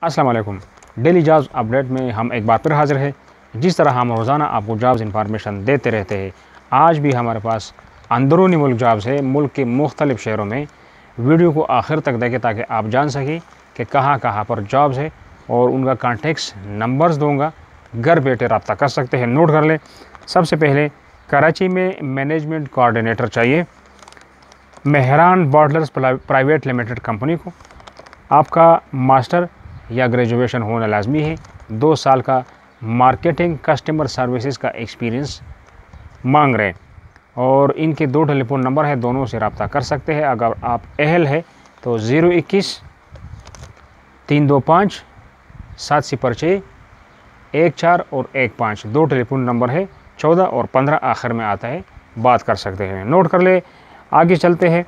अस्सलाम वालेकुम। Daily jobs update में हम एक बार फिर हाज़िर हैं। जिस तरह हम रोज़ाना आपको जॉब्स इंफॉर्मेशन देते रहते हैं, आज भी हमारे पास अंदरूनी मुल्क जॉब्स है। मुल्क के मुख्तलिफ़ शहरों में वीडियो को आखिर तक देखें ताकि आप जान सकें कि कहाँ कहाँ पर जॉब्स है, और उनका कॉन्टेक्ट नंबर्स दूँगा, घर बैठे रब्ता कर सकते हैं। नोट कर लें। सबसे पहले कराची में मैनेजमेंट कोऑर्डिनेटर चाहिए, Mehran bottlers private limited company को। आपका मास्टर या ग्रेजुएशन होना लाजमी है। 2 साल का मार्केटिंग कस्टमर सर्विसेज का एक्सपीरियंस मांग रहे हैं, और इनके 2 टेलीफोन नंबर है, दोनों से रब्ता कर सकते हैं। अगर आप अहल है तो 021 325 706 14 और 15। 2 टेलीफोन नंबर है, 14 और 15 आखिर में आता है, बात कर सकते हैं। नोट कर ले। आगे चलते हैं।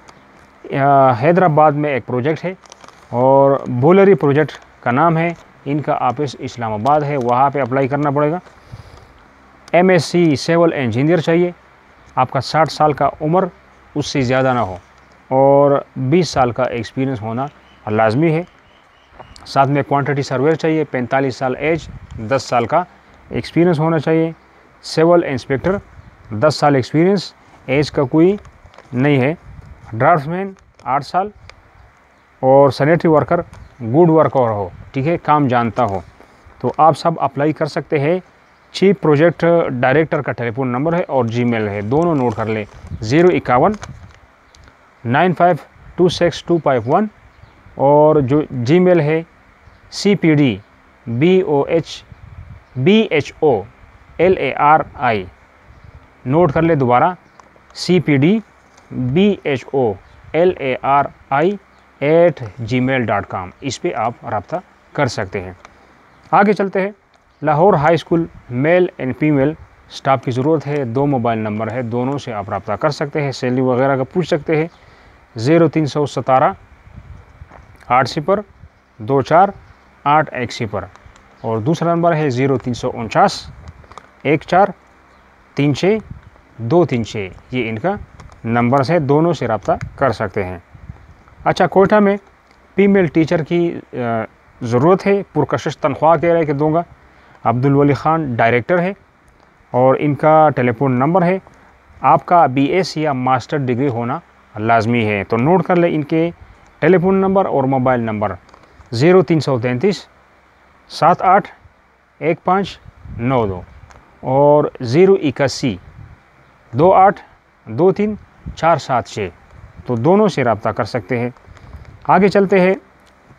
हैदराबाद में एक प्रोजेक्ट है और बोलरी प्रोजेक्ट का नाम है। इनका ऑफिस इस्लामाबाद है, वहाँ पे अप्लाई करना पड़ेगा। MSc सिविल इंजीनियर चाहिए। आपका 60 साल का उम्र, उससे ज़्यादा ना हो, और 20 साल का एक्सपीरियंस होना लाजमी है। साथ में क्वांटिटी सर्वेयर चाहिए। 45 साल एज, 10 साल का एक्सपीरियंस होना चाहिए। सिविल इंस्पेक्टर 10 साल एक्सपीरियंस, एज का कोई नहीं है। ड्राफ्ट्समैन 8 साल, और सैनिटरी वर्कर गुड वर्कर हो, ठीक है, काम जानता हो। तो आप सब अप्लाई कर सकते हैं। चीफ प्रोजेक्ट डायरेक्टर का टेलीफोन नंबर है और जीमेल है, दोनों नोट कर ले। 051 9526 और जो जीमेल है CPD BHOLARI। नोट कर ले दोबारा, CPD BHOLARI@gmail.com। इस पे आप रब्ता कर सकते हैं। आगे चलते हैं। Lahore high school male and female staff की ज़रूरत है। 2 मोबाइल नंबर है, दोनों से आप रब्ता कर सकते हैं। सैलरी वगैरह का पूछ सकते हैं। 0317 80 24 810 और दूसरा नंबर है 0349 14 36 236। ये इनका नंबर्स है, दोनों से रब्ता कर सकते हैं। अच्छा, कोयटा में फीमेल टीचर की ज़रूरत है। पुरकशिश तनख्वाह कह रहे हैं कि दूंगा। अब्दुल वली ख़ान डायरेक्टर है, और इनका टेलीफोन नंबर है। आपका BS या मास्टर डिग्री होना लाजमी है। तो नोट कर ले इनके टेलीफोन नंबर और मोबाइल नंबर। 0333 78 1592 और 081 28 23 476। तो दोनों से रब्ता कर सकते हैं। आगे चलते हैं।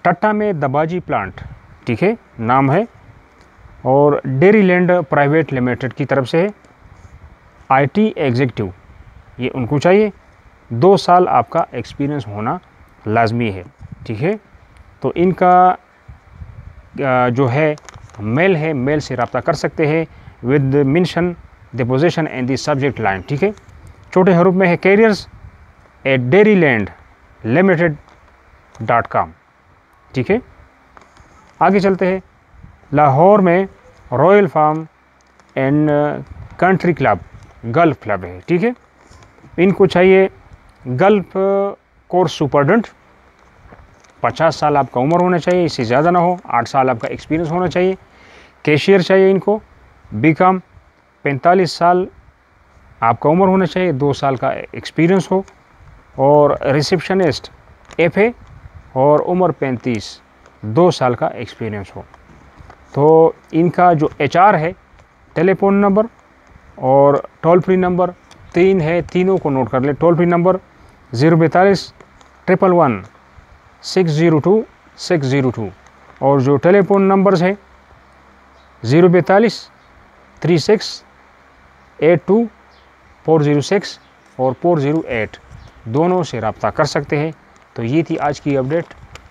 टट्टा में दबाजी प्लांट, ठीक है, नाम है, और डेरी लैंड प्राइवेट लिमिटेड की तरफ से है। IT एग्जीक्यूटिव, ये उनको चाहिए। 2 साल आपका एक्सपीरियंस होना लाजमी है, ठीक है। तो इनका जो है मेल है, मेल से रब्ता कर सकते हैं with mention the position and the subject line, ठीक है। छोटे हरूफ में है careers@dairylandlimited.com, ठीक है। आगे चलते हैं। लाहौर में royal farm and country club, golf club है, ठीक है। इनको चाहिए गल्फ कोर्स सुपरडेंट। 50 साल आपका उम्र होना चाहिए, इससे ज़्यादा ना हो। 8 साल आपका एक्सपीरियंस होना चाहिए। कैशियर चाहिए इनको, BCom। 45 साल आपका उम्र होना चाहिए, 2 साल का एक्सपीरियंस हो। और रिसेप्शनिस्ट FA और उम्र 35, 2 साल का एक्सपीरियंस हो। तो इनका जो HR है, टेलीफोन नंबर और टोल फ्री नंबर 3 है, तीनों को नोट कर ले। टोल फ्री नंबर 042 111 602 602, और जो टेलीफोन नंबर्स है 042 36 82 406 और 408, दोनों से रब्ता कर सकते हैं। तो ये थी आज की अपडेट।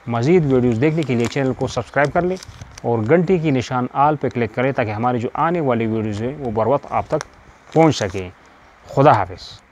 मज़ीद वीडियोज़ देखने के लिए चैनल को सब्सक्राइब कर लें और घंटी की निशान आल पे क्लिक करें ताकि हमारी जो आने वाली वीडियोज़ है वो बर वक्त आप तक पहुँच सकें। खुदा हाफिज़।